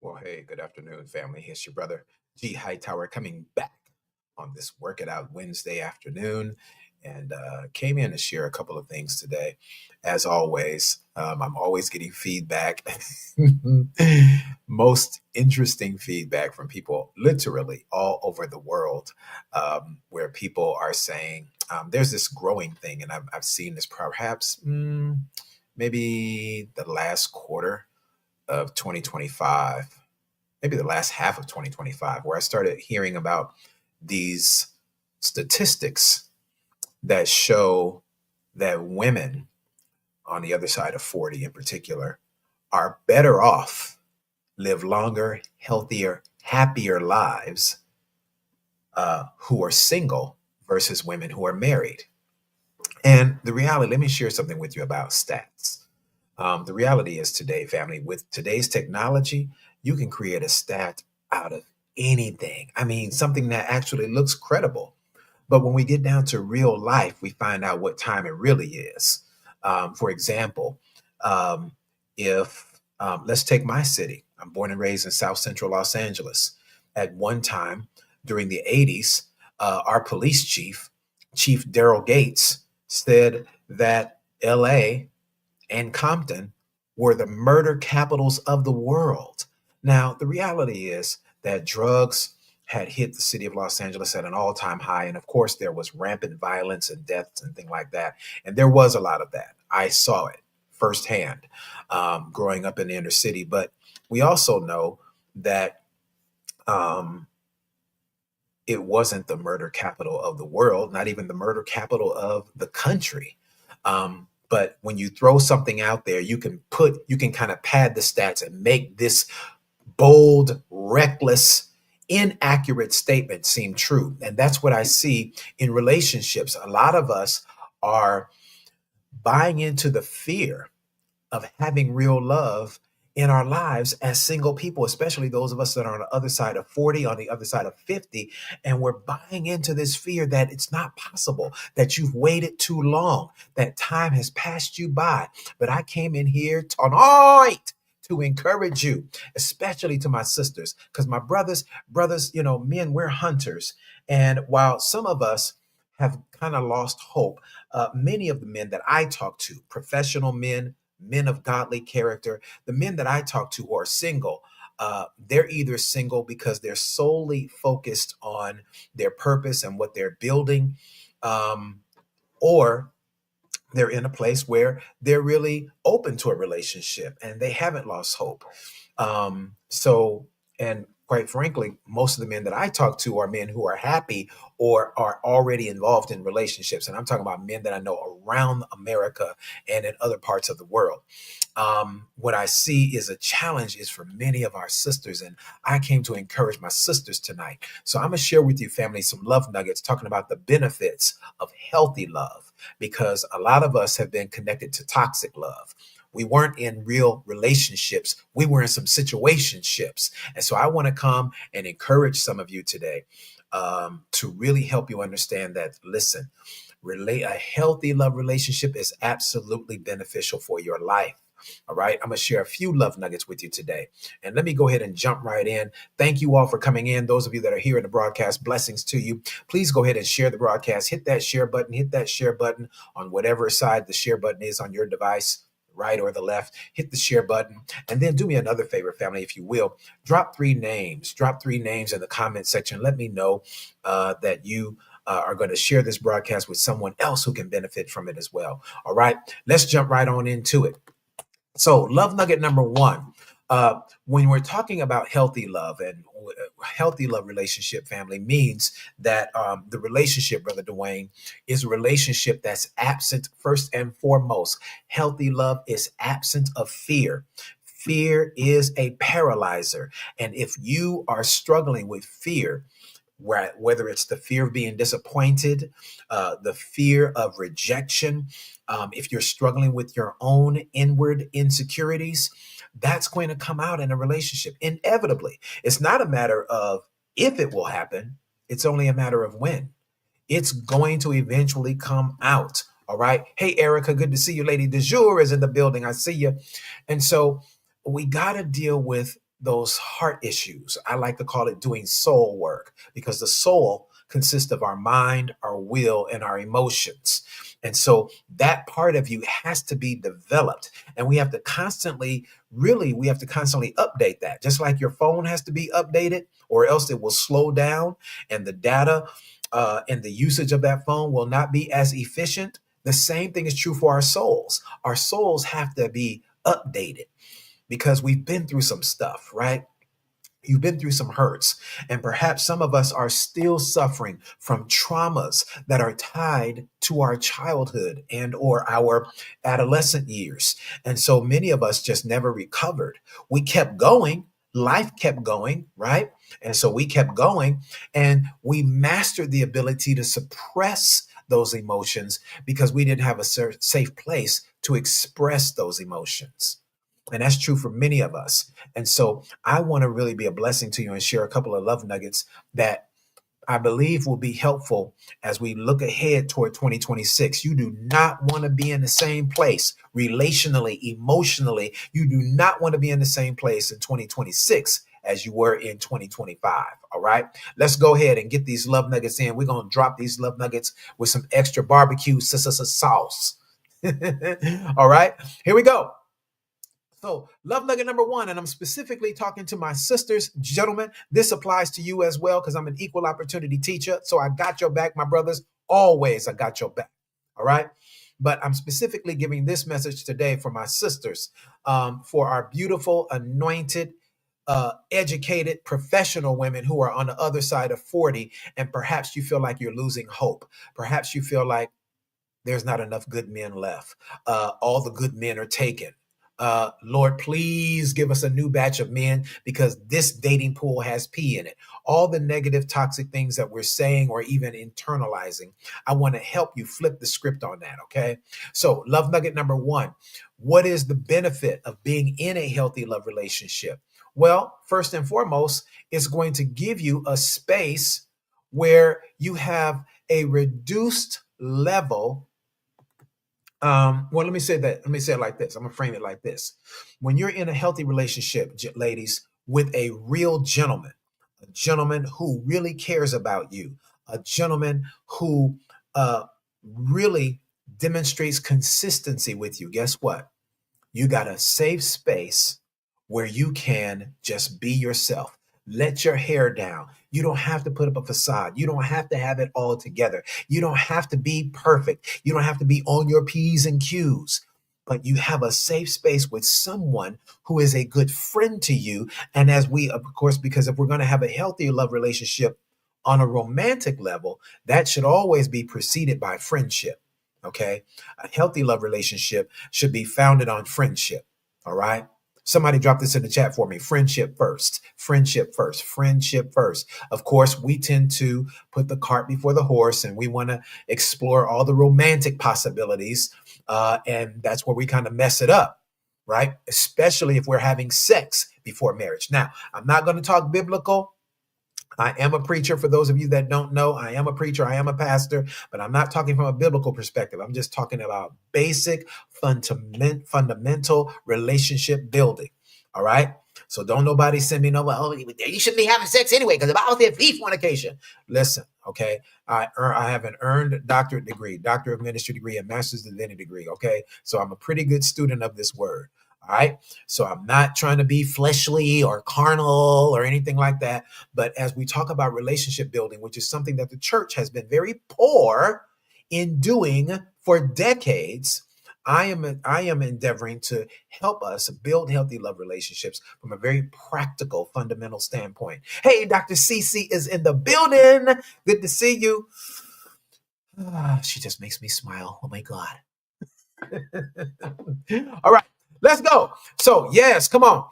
Well, hey, good afternoon, family. Here's your brother, G. Hightower, coming back on this Work It Out Wednesday afternoon and came in to share a couple of things today. As always, I'm always getting feedback, most interesting feedback from people literally all over the world, where people are saying there's this growing thing, and I've seen this perhaps maybe the last quarter of 2025, maybe the last half of 2025, where I started hearing about these statistics that show that women on the other side of 40 in particular are better off, live longer, healthier, happier lives who are single versus women who are married. And the reality, let me share something with you about stats. The reality is today, family, with today's technology, you can create a stat out of anything. I mean, something that actually looks credible. But when we get down to real life, we find out what time it really is. For example, um, if let's take my city, I'm born and raised in South Central Los Angeles. At one time during the 80s, our police chief, Chief Daryl Gates, said that LA and Compton were the murder capitals of the world. Now, the reality is that drugs had hit the city of Los Angeles at an all time high. And of course, there was rampant violence and deaths and things like that. And there was a lot of that. I saw it firsthand growing up in the inner city. But we also know that um, it wasn't the murder capital of the world, not even the murder capital of the country. But when you throw something out there, you can kind of pad the stats and make this bold, reckless, inaccurate statement seem true. And that's what I see in relationships. A lot of us are buying into the fear of having real love in our lives as single people, especially those of us that are on the other side of 40, on the other side of 50. And we're buying into this fear that it's not possible, that you've waited too long, that time has passed you by. But I came in here tonight to encourage you, especially to my sisters, because my brothers, men, we're hunters. And while some of us have kind of lost hope, many of the men that I talk to, professional men, men of godly character, the men that I talk to who are single, they're either single because they're solely focused on their purpose and what they're building, um, or they're in a place where they're really open to a relationship and they haven't lost hope. And quite frankly, most of the men that I talk to are men who are happy or are already involved in relationships. And I'm talking about men that I know around America and in other parts of the world. What I see is a challenge is for many of our sisters. And I came to encourage my sisters tonight. So I'm going to share with you, family, some love nuggets talking about the benefits of healthy love, because a lot of us have been connected to toxic love. We weren't in real relationships. We were in some situationships. And so I want to come and encourage some of you today to really help you understand that, listen, a healthy love relationship is absolutely beneficial for your life. All right. I'm going to share a few love nuggets with you today. And let me go ahead and jump right in. Thank you all for coming in. Those of you that are here in the broadcast, blessings to you. Please go ahead and share the broadcast. Hit that share button on whatever side the share button is on your device, right or the left. Hit the share button. And then do me another favor, family, if you will. Drop three names in the comment section. Let me know that you are going to share this broadcast with someone else who can benefit from it as well. All right. Let's jump right on into it. So, love nugget number one. When we're talking about healthy love and healthy love relationship, family means that the relationship, Brother Dwayne, is a relationship that's absent first and foremost. Healthy love is absent of fear. Fear is a paralyzer. And if you are struggling with fear, whether it's the fear of being disappointed, the fear of rejection, if you're struggling with your own inward insecurities, that's going to come out in a relationship inevitably. It's not a matter of if it will happen, it's only a matter of when. It's going to eventually come out. All right. Hey, Erica, good to see you. Lady de jour is in the building. I see you. And so we got to deal with those heart issues. I like to call it doing soul work, because the soul consists of our mind, our will, and our emotions. And so that part of you has to be developed. And we have to constantly, really, we have to constantly update that. Just like your phone has to be updated, or else it will slow down and the data and the usage of that phone will not be as efficient. The same thing is true for our souls. Our souls have to be updated because we've been through some stuff, right? You've been through some hurts, and perhaps some of us are still suffering from traumas that are tied to our childhood and or our adolescent years. And so many of us just never recovered. We kept going, life kept going, right? And so we kept going, and we mastered the ability to suppress those emotions because we didn't have a safe place to express those emotions. And that's true for many of us. And so I want to really be a blessing to you and share a couple of love nuggets that I believe will be helpful as we look ahead toward 2026. You do not want to be in the same place relationally, emotionally. You do not want to be in the same place in 2026 as you were in 2025. All right. Let's go ahead and get these love nuggets in. We're going to drop these love nuggets with some extra barbecue sauce. All right. Here we go. So, love nugget number one, and I'm specifically talking to my sisters, gentlemen. This applies to you as well because I'm an equal opportunity teacher. So, I got your back, my brothers. Always, I got your back. All right. But I'm specifically giving this message today for my sisters, for our beautiful, anointed, educated, professional women who are on the other side of 40. And perhaps you feel like you're losing hope. Perhaps you feel like there's not enough good men left. All the good men are taken. Lord, please give us a new batch of men because this dating pool has pee in it. All the negative, toxic things that we're saying or even internalizing, I want to help you flip the script on that, okay? So, love nugget number one, what is the benefit of being in a healthy love relationship? Well, first and foremost, it's going to give you a space where you have a reduced level. Well, let me say that. Let me say it like this. I'm gonna frame it like this. When you're in a healthy relationship, ladies, with a real gentleman, a gentleman who really cares about you, a gentleman who really demonstrates consistency with you, guess what? You got a safe space where you can just be yourself. Let your hair down. You don't have to put up a facade. You don't have to have it all together. You don't have to be perfect. You don't have to be on your P's and Q's. But you have a safe space with someone who is a good friend to you. And as we, of course, because if we're going to have a healthy love relationship on a romantic level, that should always be preceded by friendship. Okay. A healthy love relationship should be founded on friendship. All right. Somebody drop this in the chat for me. Friendship first. Friendship first. Friendship first. Of course, we tend to put the cart before the horse and we want to explore all the romantic possibilities. And that's where we kind of mess it up, right? Especially if we're having sex before marriage. Now, I'm not going to talk biblical. I am a preacher. For those of you that don't know, I am a preacher. I am a pastor, but I'm not talking from a biblical perspective. I'm just talking about basic, fundamental relationship building. All right. So don't nobody send me no, oh, you shouldn't be having sex anyway because the Bible said flee fornication. Listen, okay. I have an earned doctorate degree, doctor of ministry degree, and master's divinity degree. Okay. So I'm a pretty good student of this word. All right. So I'm not trying to be fleshly or carnal or anything like that. But as we talk about relationship building, which is something that the church has been very poor in doing for decades, I am endeavoring to help us build healthy love relationships from a very practical, fundamental standpoint. Hey, Dr. Cece is in the building. Good to see you. She just makes me smile. Oh my God. All right, let's go. So yes, come on.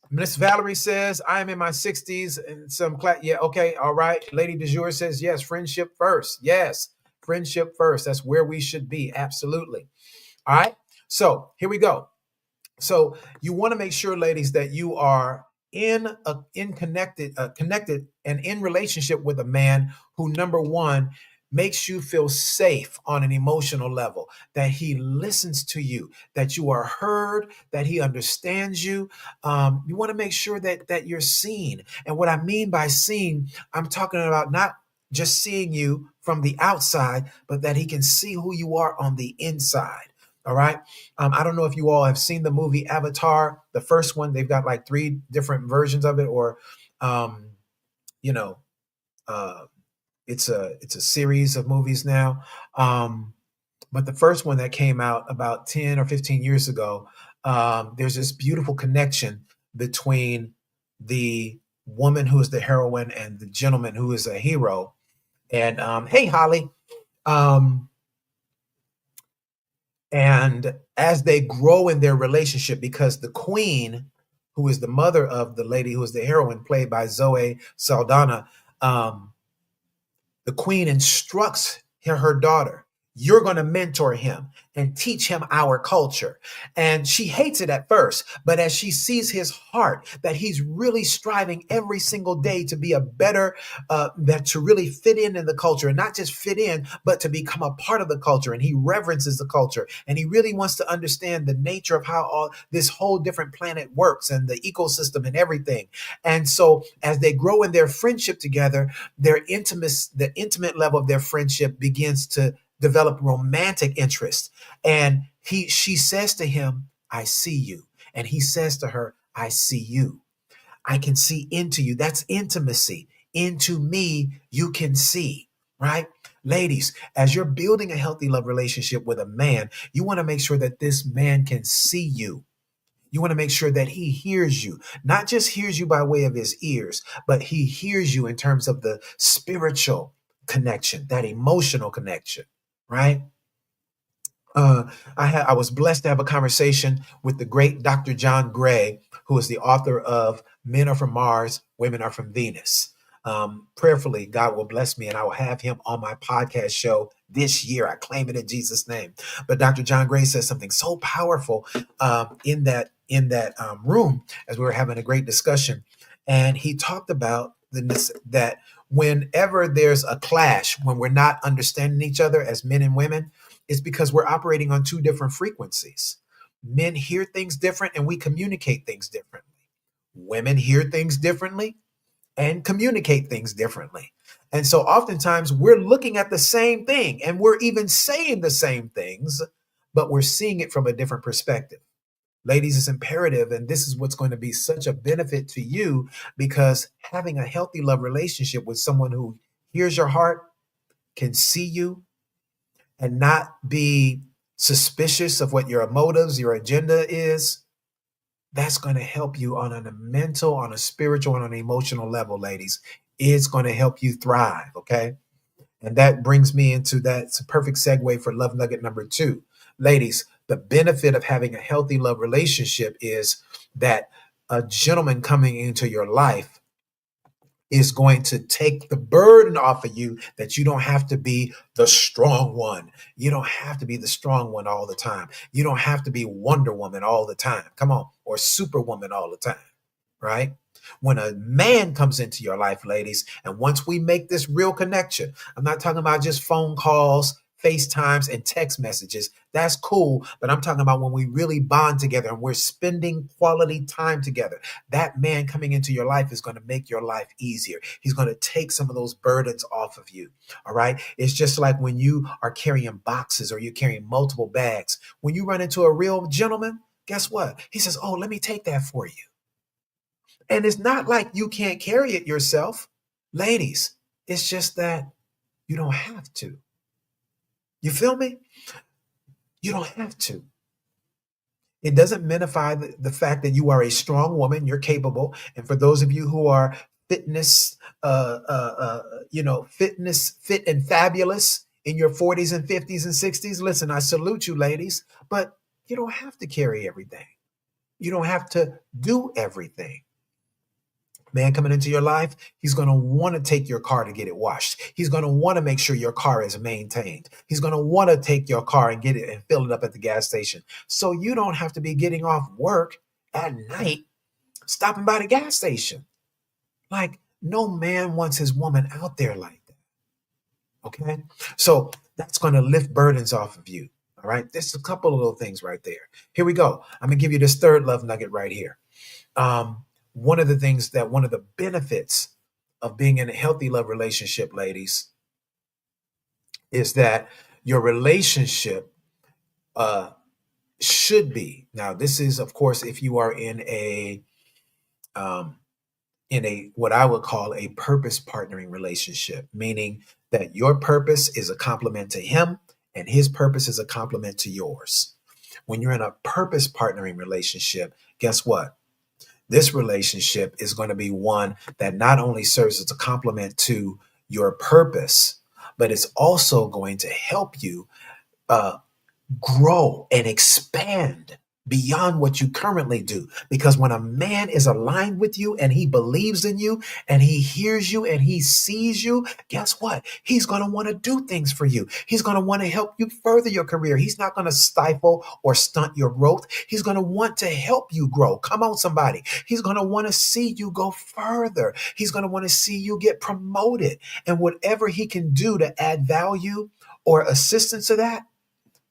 Miss Valerie says, I am in my 60s and some class. Yeah, okay, all right. Lady de jour says, yes, friendship first. Yes, friendship first. That's where we should be. Absolutely. All right. So here we go. So you want to make sure, ladies, that you are connected and in relationship with a man who, number one, makes you feel safe on an emotional level, that he listens to you, that you are heard, that he understands you. You want to make sure that you're seen. And what I mean by seen, I'm talking about not just seeing you from the outside, but that he can see who you are on the inside. All right. I don't know if you all have seen the movie Avatar, the first one. They've got like three different versions of it, or um, you know, uh, it's a series of movies now. Um, but the first one that came out about 10 or 15 years ago, there's this beautiful connection between the woman who is the heroine and the gentleman who is a hero. And hey, Holly. Um, and as they grow in their relationship, because the queen, who is the mother of the lady who is the heroine, played by Zoe Saldana, um, the queen instructs her daughter, you're going to mentor him and teach him our culture. And she hates it at first, but as she sees his heart, that he's really striving every single day to be a better, that to really fit in the culture, and not just fit in, but to become a part of the culture. And he reverences the culture, and he really wants to understand the nature of how all this whole different planet works and the ecosystem and everything. And so as they grow in their friendship together, the intimate level of their friendship begins to develop romantic interest. And she says to him, I see you. And he says to her, I see you. I can see into you. That's intimacy. Into me, you can see, right? Ladies, as you're building a healthy love relationship with a man, you want to make sure that this man can see you. You want to make sure that he hears you, not just hears you by way of his ears, but he hears you in terms of the spiritual connection, that emotional connection, right? I was blessed to have a conversation with the great Dr. John Gray, who is the author of Men Are From Mars, Women Are From Venus. Prayerfully, God will bless me and I will have him on my podcast show this year. I claim it in Jesus' name. But Dr. John Gray says something so powerful in that room as we were having a great discussion, and he talked about that whenever there's a clash, when we're not understanding each other as men and women, it's because we're operating on two different frequencies. Men hear things different and we communicate things differently. Women hear things differently and communicate things differently. And so oftentimes we're looking at the same thing and we're even saying the same things, but we're seeing it from a different perspective. Ladies, it's imperative, and this is what's going to be such a benefit to you, because having a healthy love relationship with someone who hears your heart, can see you, and not be suspicious of what your motives, your agenda is, that's going to help you on a mental, on a spiritual, and on an emotional level, ladies. It's going to help you thrive, okay? And that brings me into that's a perfect segue for love nugget number two. Ladies, the benefit of having a healthy love relationship is that a gentleman coming into your life is going to take the burden off of you, that you don't have to be the strong one. You don't have to be the strong one all the time. You don't have to be Wonder Woman all the time. Come on, or Superwoman all the time, right? When a man comes into your life, ladies, and once we make this real connection, I'm not talking about just phone calls, FaceTimes, and text messages. That's cool, but I'm talking about when we really bond together and we're spending quality time together. That man coming into your life is going to make your life easier. He's going to take some of those burdens off of you. All right. It's just like when you are carrying boxes or you're carrying multiple bags. When you run into a real gentleman, guess what? He says, oh, let me take that for you. And it's not like you can't carry it yourself. Ladies, it's just that you don't have to. You feel me? You don't have to. It doesn't minify the fact that you are a strong woman, you're capable. And for those of you who are fitness, fitness, fit and fabulous in your 40s and 50s and 60s, listen, I salute you, ladies, but you don't have to carry everything. You don't have to do everything. Man coming into your life, he's going to want to take your car to get it washed. He's going to want to make sure your car is maintained. He's going to want to take your car and get it and fill it up at the gas station. So you don't have to be getting off work at night, stopping by the gas station. Like, no man wants his woman out there like that. Okay. So that's going to lift burdens off of you. All right. There's a couple of little things right there. Here we go. I'm going to give you this third love nugget right here. One of the things that one of the benefits of being in a healthy love relationship, ladies, is that your relationship uh, should be. Now, this is, of course, if you are um, in a what I would call a purpose partnering relationship, meaning that your purpose is a complement to him and his purpose is a complement to yours. When you're in a purpose partnering relationship, guess what? This relationship is going to be one that not only serves as a complement to your purpose, but it's also going to help you uh, grow and expand beyond what you currently do. Because when a man is aligned with you and he believes in you and he hears you and he sees you, guess what? He's going to want to do things for you. He's going to want to help you further your career. He's not going to stifle or stunt your growth. He's going to want to help you grow. Come on, somebody. He's going to want to see you go further. He's going to want to see you get promoted. And whatever he can do to add value or assistance to that,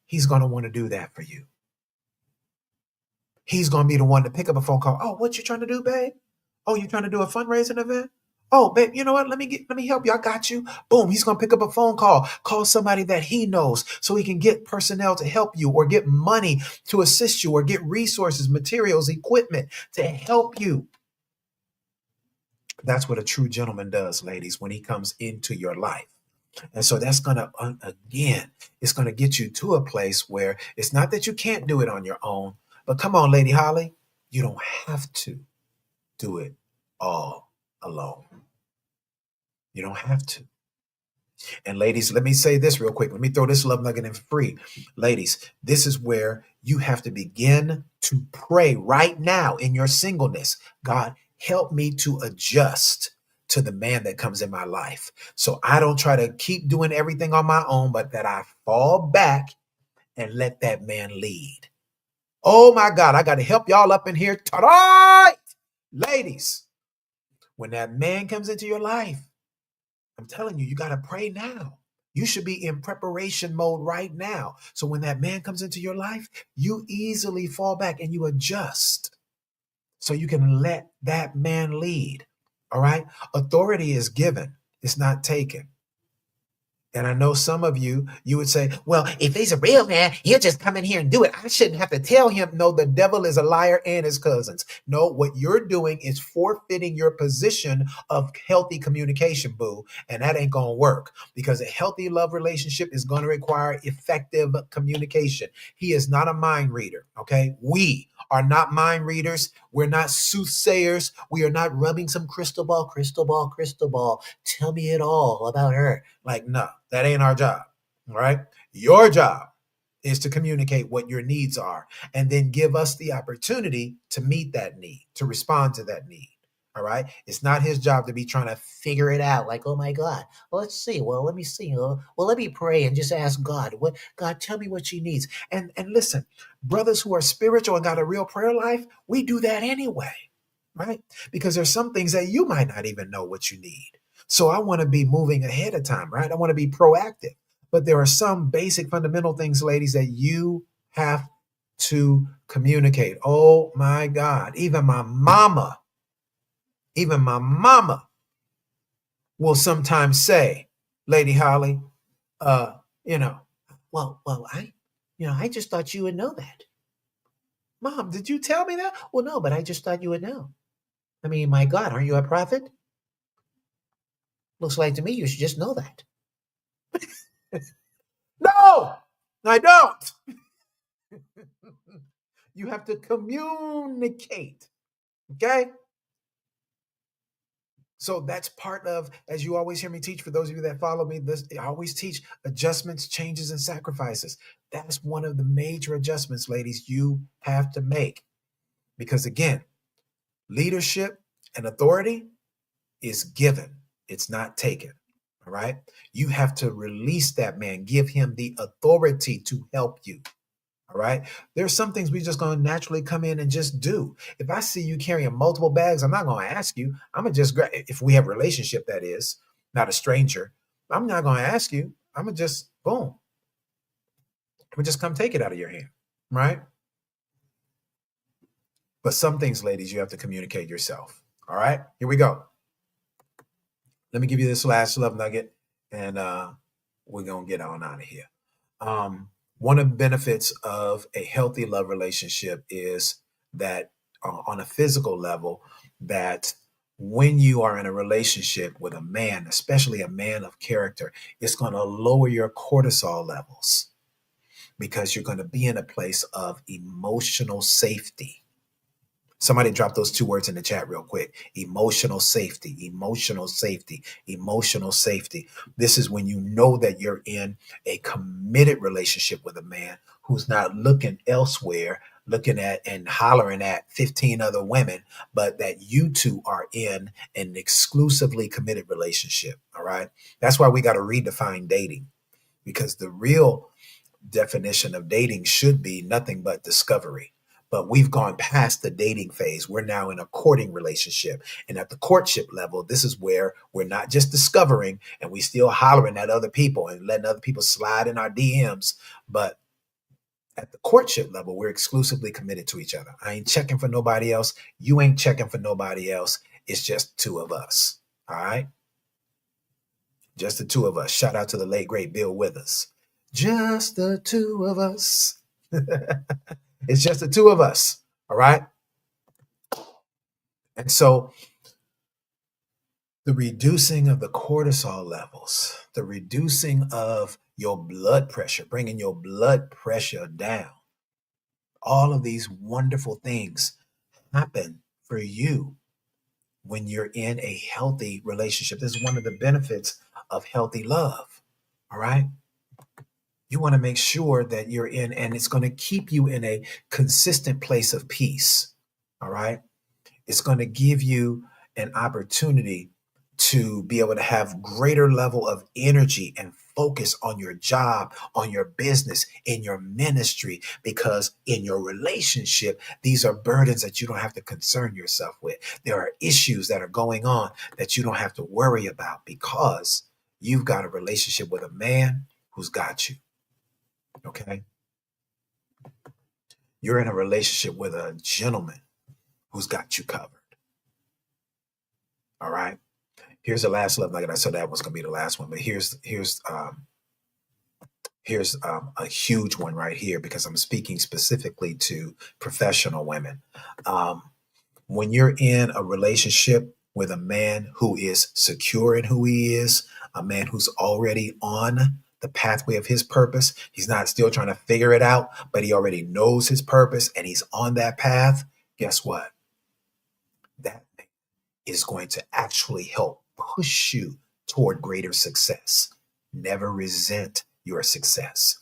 he's going to want to do that for you. He's going to be the one to pick up a phone call. Oh, what you trying to do, babe? Oh, you trying to do a fundraising event? Oh, babe, you know what? Let me help you. I got you. Boom. He's going to pick up a phone call somebody that he knows so he can get personnel to help you or get money to assist you or get resources, materials, equipment to help you. That's what a true gentleman does, ladies, when he comes into your life. And so that's going to, again, it's going to get you to a place where it's not that you can't do it on your own, but come on, Lady Holly, you don't have to do it all alone. You don't have to. And ladies, let me say this real quick. Let me throw this love nugget in free. Ladies, this is where you have to begin to pray right now in your singleness. God, help me to adjust to the man that comes in my life. So I don't try to keep doing everything on my own, but that I fall back and let that man lead. Oh my God, I got to help y'all up in here tonight. Ladies, when that man comes into your life, I'm telling you, you got to pray now. You should be in preparation mode right now. So when that man comes into your life, you easily fall back and you adjust so you can let that man lead. All right. Authority is given, it's not taken. And I know some of you, you would say, well, if he's a real man, he'll just come in here and do it. I shouldn't have to tell him. No, the devil is a liar and his cousins. No, what you're doing is forfeiting your position of healthy communication, boo. And that ain't going to work because a healthy love relationship is going to require effective communication. He is not a mind reader. Okay. We are not mind readers. We're not soothsayers. We are not rubbing some crystal ball, crystal ball, crystal ball. Tell me it all about her. Like, no, that ain't our job. All right. Your job is to communicate what your needs are and then give us the opportunity to meet that need, to respond to that need. All right. It's not his job to be trying to figure it out. Like, oh my God, well, let's see. Well, let me see. Well, let me pray and just ask God. What God, tell me what she needs. And listen, brothers who are spiritual and got a real prayer life, we do that anyway, right? Because there's some things that you might not even know what you need. So I want to be moving ahead of time, right? I want to be proactive. But there are some basic fundamental things, ladies, that you have to communicate. Oh my God. Even my mama will sometimes say, Lady Holly, uh, you know, I just thought you would know that. Mom, did you tell me that? Well, no, but I just thought you would know. I mean, my God, aren't you a prophet? Looks like to me you should just know that. No, I don't. You have to communicate. Okay. So that's part of, as you always hear me teach, for those of you that follow me, this I always teach adjustments, changes, and sacrifices. That's one of the major adjustments, ladies, you have to make. Because again, leadership and authority is given, it's not taken. All right. You have to release that man, give him the authority to help you. All right. There's some things we just going to naturally come in and just do. If I see you carrying multiple bags, I'm not going to ask you. I'm going to just grab, if we have a relationship, that is, not a stranger. I'm not going to ask you. I'm going to just, boom, I'm going to just come take it out of your hand. Right. But some things, ladies, you have to communicate yourself. All right. Here we go. Let me give you this last love nugget, and we're going to get on out of here. One of the benefits of a healthy love relationship is that on a physical level, that when you are in a relationship with a man, especially a man of character, it's going to lower your cortisol levels because you're going to be in a place of emotional safety. Somebody drop those two words in the chat real quick. Emotional safety, emotional safety, emotional safety. This is when you know that you're in a committed relationship with a man who's not looking elsewhere, looking at and hollering at 15 other women, but that you two are in an exclusively committed relationship. All right. That's why we got to redefine dating, because the real definition of dating should be nothing but discovery. But we've gone past the dating phase. We're now in a courting relationship. And at the courtship level, this is where we're not just discovering and we still hollering at other people and letting other people slide in our DMs. But at the courtship level, we're exclusively committed to each other. I ain't checking for nobody else. You ain't checking for nobody else. It's just two of us. All right. Just the two of us. Shout out to the late, great Bill Withers. Just the two of us. It's just the two of us. All right. And so the reducing of the cortisol levels, the reducing of your blood pressure, bringing your blood pressure down, all of these wonderful things happen for you when you're in a healthy relationship. This is one of the benefits of healthy love. All right. You want to make sure that you're in, and it's going to keep you in a consistent place of peace. All right. It's going to give you an opportunity to be able to have greater level of energy and focus on your job, on your business, in your ministry, because in your relationship, these are burdens that you don't have to concern yourself with. There are issues that are going on that you don't have to worry about because you've got a relationship with a man who's got you. Okay. You're in a relationship with a gentleman who's got you covered. All right. Here's the last love nugget. I said that was going to be the last one, but here's a huge one right here because I'm speaking specifically to professional women. When you're in a relationship with a man who is secure in who he is, a man who's already on the pathway of his purpose, he's not still trying to figure it out, but he already knows his purpose and he's on that path. Guess what? That is going to actually help push you toward greater success. Never resent your success.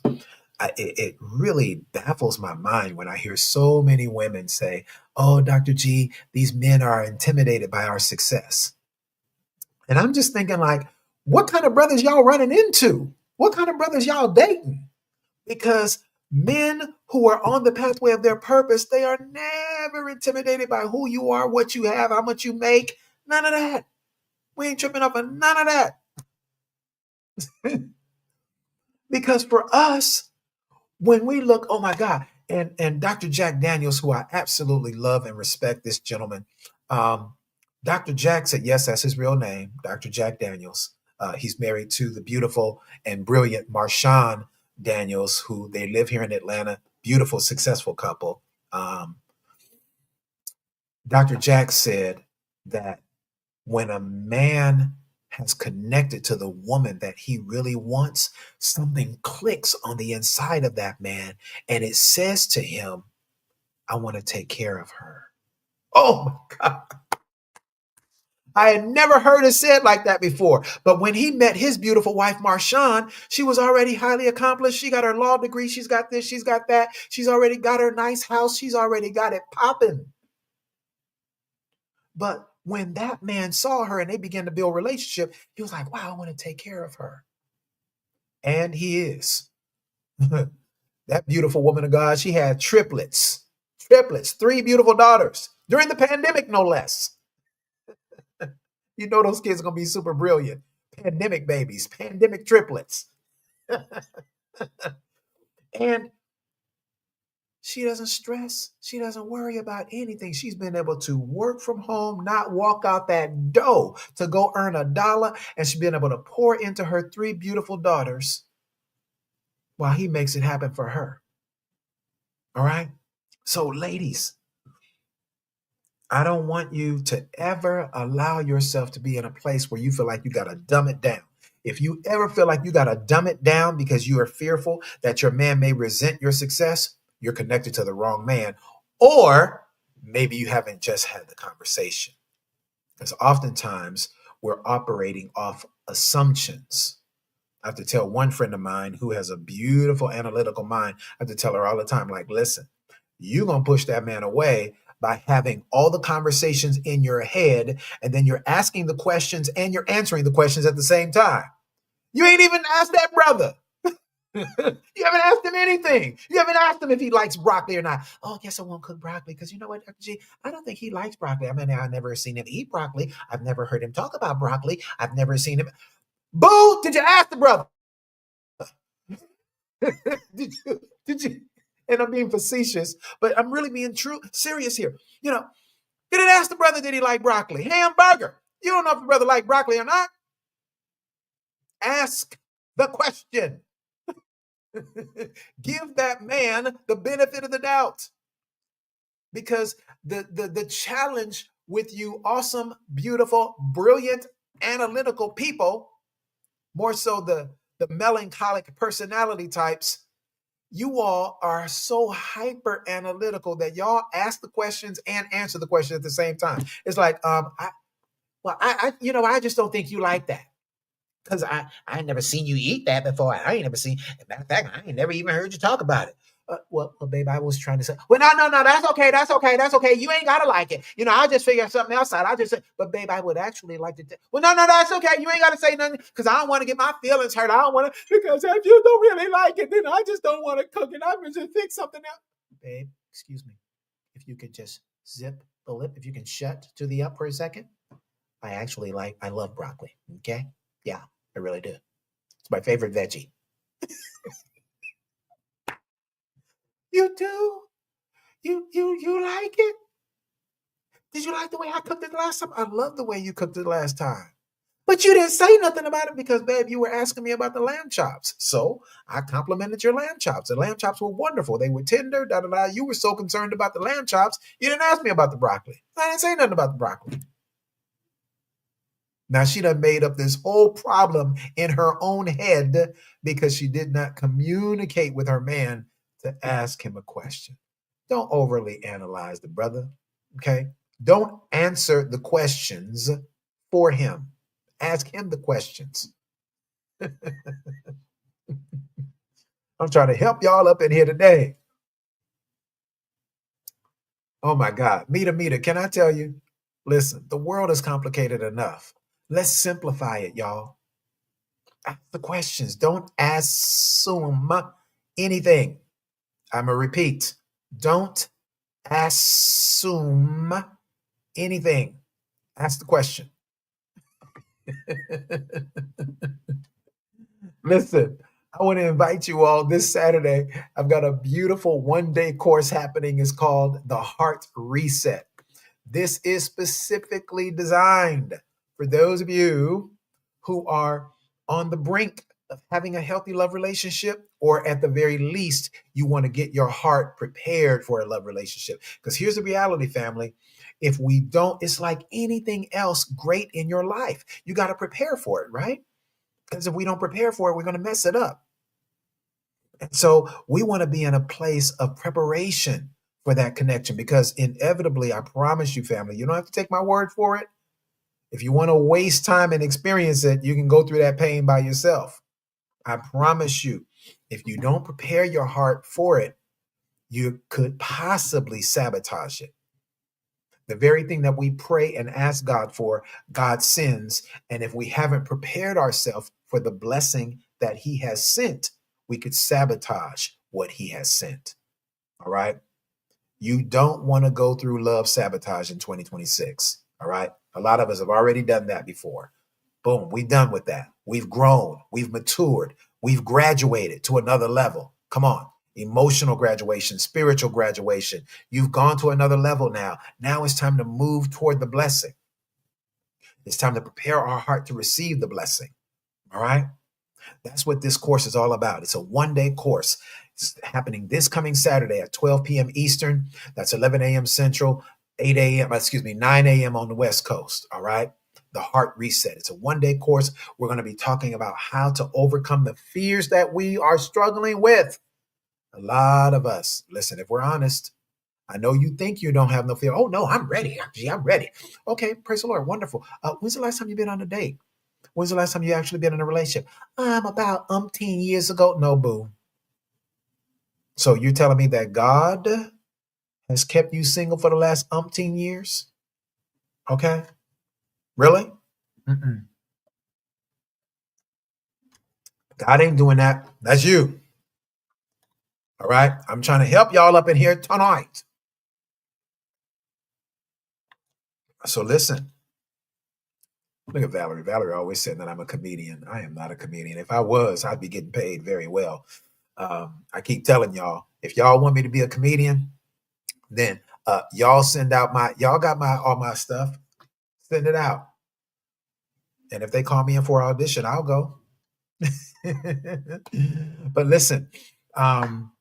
It really baffles my mind when I hear so many women say, "Oh, Dr. G, these men are intimidated by our success." And I'm just thinking, like, what kind of brothers y'all running into? What kind of brothers y'all dating? Because men who are on the pathway of their purpose, they are never intimidated by who you are, what you have, how much you make. None of that. We ain't tripping up on none of that. Because for us, when we look, oh my God, and Dr. Jack Daniels, who I absolutely love and respect, this gentleman, Dr. Jack said, yes, that's his real name, Dr. Jack Daniels. He's married to the beautiful and brilliant Marshawn Daniels, who they live here in Atlanta. Beautiful, successful couple. Dr. Jack said that when a man has connected to the woman that he really wants, something clicks on the inside of that man and it says to him, I want to take care of her. Oh my God. I had never heard it said like that before. But when he met his beautiful wife, Marshawn, she was already highly accomplished. She got her law degree. She's got this. She's got that. She's already got her nice house. She's already got it popping. But when that man saw her and they began to build a relationship, he was like, wow, I want to take care of her. And he is. That beautiful woman of God, she had triplets, three beautiful daughters during the pandemic, no less. You know those kids are going to be super brilliant. pandemic babies, pandemic triplets. And she doesn't stress. She doesn't worry about anything. She's been able to work from home, not walk out that door to go earn a dollar. And she's been able to pour into her three beautiful daughters while he makes it happen for her. All right. So, ladies, I don't want you to ever allow yourself to be in a place where you feel like you got to dumb it down. If you ever feel like you got to dumb it down because you are fearful that your man may resent your success, you're connected to the wrong man. Or maybe you haven't just had the conversation. Because oftentimes we're operating off assumptions. I have to tell one friend of mine who has a beautiful analytical mind, I have to tell her all the time, like, listen, you're going to push that man away by having all the conversations in your head, and then you're asking the questions and you're answering the questions at the same time. You ain't even asked that brother. You haven't asked him anything. You haven't asked him if he likes broccoli or not. Oh, I guess I won't cook broccoli because you know what, Dr. G? I don't think he likes broccoli. I mean, I've never seen him eat broccoli. I've never heard him talk about broccoli. I've never seen him. Boo! Did you ask the brother? Did you? And I'm being facetious, but I'm really being serious here. You know, did it ask the brother, did he like broccoli? Hamburger. You don't know if the brother liked broccoli or not. Ask the question. Give that man the benefit of the doubt. Because the challenge with you awesome, beautiful, brilliant, analytical people, more so the melancholic personality types, you all are so hyper analytical that y'all ask the questions and answer the question at the same time. It's like, I just don't think you like that. Because I ain't never seen you eat that before. I ain't never seen, as a matter of fact, I ain't never even heard you talk about it. Well, babe, I was trying to say, well, no, that's okay, that's okay. You ain't gotta like it. I'll just figure something else out. I'll just say, but babe, I would actually like to. Well, no, that's okay. You ain't gotta say nothing because I don't want to get my feelings hurt. I don't want to because if you don't really like it, then I just don't want to cook it. I'm just fix something else. Babe, excuse me. If you could just zip the lip, if you can shut to the up for a second. I love broccoli. Okay, yeah, I really do. It's my favorite veggie. You do? You like it? Did you like the way I cooked it last time? I love the way you cooked it last time. But you didn't say nothing about it because, babe, you were asking me about the lamb chops. So I complimented your lamb chops. The lamb chops were wonderful. They were tender, da da da. You were so concerned about the lamb chops, you didn't ask me about the broccoli. I didn't say nothing about the broccoli. Now she done made up this whole problem in her own head because she did not communicate with her man to ask him a question. Don't overly analyze the brother, okay? Don't answer the questions for him. Ask him the questions. I'm trying to help y'all up in here today. Oh my God. Meter, can I tell you? Listen, the world is complicated enough. Let's simplify it, y'all. Ask the questions. Don't assume anything. I'm going to repeat. Don't assume anything. Ask the question. Listen, I want to invite you all this Saturday. I've got a beautiful one-day course happening. It's called The Heart Reset. This is specifically designed for those of you who are on the brink of having a healthy love relationship, or at the very least, you want to get your heart prepared for a love relationship. Because here's the reality, family. If we don't, it's like anything else great in your life. You got to prepare for it, right? Because if we don't prepare for it, we're going to mess it up. And so we want to be in a place of preparation for that connection because inevitably, I promise you, family, you don't have to take my word for it. If you want to waste time and experience it, you can go through that pain by yourself. I promise you, if you don't prepare your heart for it, you could possibly sabotage it. The very thing that we pray and ask God for, God sends. And if we haven't prepared ourselves for the blessing that He has sent, we could sabotage what He has sent. All right. You don't want to go through love sabotage in 2026. All right. A lot of us have already done that before. Boom, we've done with that. We've grown, we've matured, we've graduated to another level. Come on. Emotional graduation, spiritual graduation. You've gone to another level now. Now it's time to move toward the blessing. It's time to prepare our heart to receive the blessing. All right. That's what this course is all about. It's a 1-day course. It's happening this coming Saturday at 12 p.m. Eastern. That's 11 a.m. Central, 9 a.m. on the West Coast. All right. The Heart Reset. It's a 1-day course. We're going to be talking about how to overcome the fears that we are struggling with. A lot of us, listen, if we're honest, I know you think you don't have no fear. Oh, no, I'm ready. Gee, I'm ready. Okay, praise the Lord. Wonderful. When's the last time you've been on a date? When's the last time you actually been in a relationship? About umpteen years ago. No, boo. So you're telling me that God has kept you single for the last umpteen years? Okay. Really? Mm-mm. God ain't doing that. That's you. All right. I'm trying to help y'all up in here tonight. So listen, look at Valerie. Valerie always said that I'm a comedian. I am not a comedian. If I was, I'd be getting paid very well. I keep telling y'all, if y'all want me to be a comedian, then y'all send out y'all got my all my stuff. Send it out. And if they call me in for an audition, I'll go. But listen, um,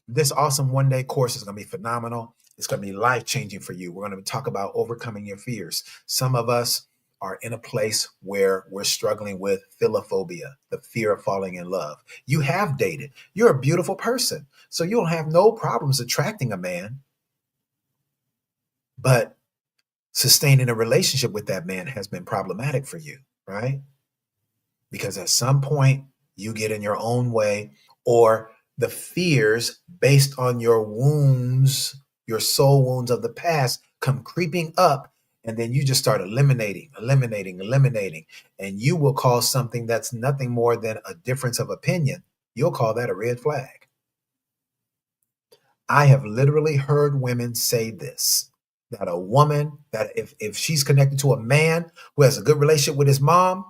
this awesome 1-day course is going to be phenomenal. It's going to be life changing for you. We're going to talk about overcoming your fears. Some of us are in a place where we're struggling with philophobia, the fear of falling in love. You have dated. You're a beautiful person. So you'll have no problems attracting a man. But sustaining a relationship with that man has been problematic for you, right? Because at some point you get in your own way, or the fears based on your wounds, your soul wounds of the past come creeping up, and then you just start eliminating, and you will call something that's nothing more than a difference of opinion. You'll call that a red flag. I have literally heard women say this, that a woman, that if she's connected to a man who has a good relationship with his mom,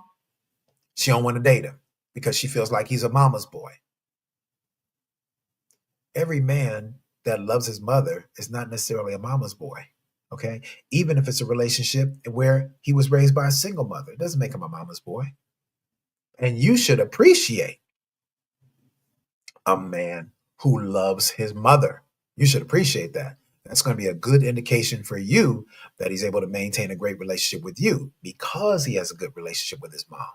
she don't want to date him because she feels like he's a mama's boy. Every man that loves his mother is not necessarily a mama's boy. Okay. Even if it's a relationship where he was raised by a single mother, it doesn't make him a mama's boy. And you should appreciate a man who loves his mother. You should appreciate that. That's going to be a good indication for you that he's able to maintain a great relationship with you because he has a good relationship with his mom.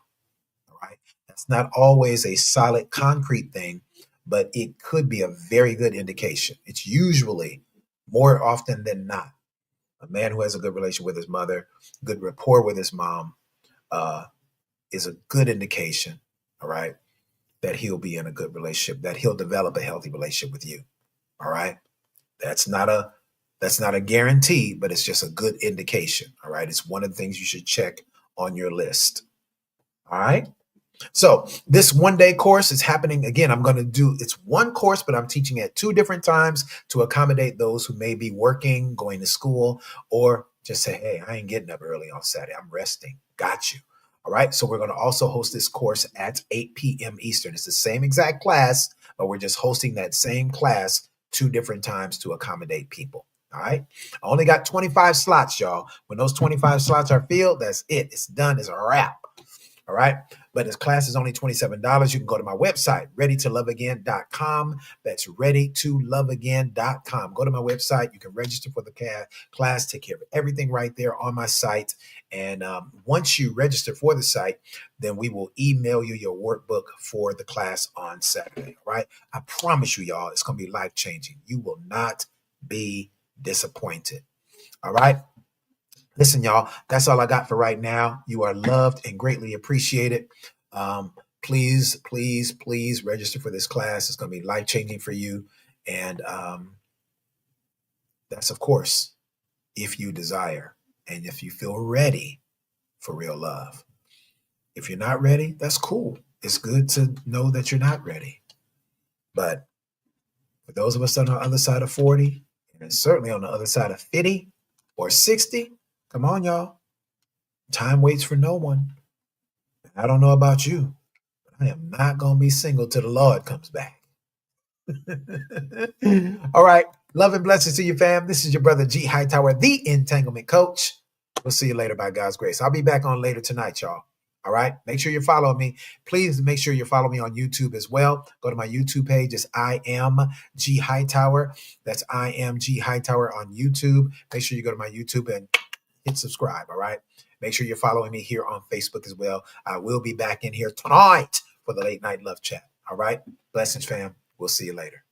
All right. That's not always a solid, concrete thing, but it could be a very good indication. It's usually more often than not a man who has a good relationship with his mother, good rapport with his mom, uh, is a good indication. All right. That he'll be in a good relationship, that he'll develop a healthy relationship with you. All right. That's not a guarantee, but it's just a good indication. All right. It's one of the things you should check on your list. All right. So this 1-day course is happening again. It's one course, but I'm teaching at 2 different times to accommodate those who may be working, going to school, or just say, hey, I ain't getting up early on Saturday. I'm resting. Got you. All right. So we're going to also host this course at 8 p.m. Eastern. It's the same exact class, but we're just hosting that same class 2 different times to accommodate people. All right. I only got 25 slots, y'all. When those 25 slots are filled, that's it. It's done. It's a wrap. All right. But this class is only $27. You can go to my website, readytoloveagain.com. That's readytoloveagain.com. Go to my website. You can register for the class, take care of everything right there on my site. And once you register for the site, then we will email you your workbook for the class on Saturday. All right. I promise you, y'all, it's going to be life changing. You will not be disappointed. All right. Listen, y'all, that's all I got for right now. You are loved and greatly appreciated. Please, please, please register for this class. It's going to be life changing for you. And that's, of course, if you desire and if you feel ready for real love. If you're not ready, that's cool. It's good to know that you're not ready. But for those of us on the other side of 40, and certainly on the other side of 50 or 60, come on, y'all. Time waits for no one. I don't know about you, but I am not going to be single till the Lord comes back. All right. Love and blessings to you, fam. This is your brother G Hightower, the entanglement coach. We'll see you later by God's grace. I'll be back on later tonight, y'all. All right. Make sure you follow me. Please make sure you follow me on YouTube as well. Go to my YouTube page. It's I am G Hightower. That's I am G Hightower on YouTube. Make sure you go to my YouTube and hit subscribe. All right. Make sure you're following me here on Facebook as well. I will be back in here tonight for the late night love chat. All right. Blessings, fam. We'll see you later.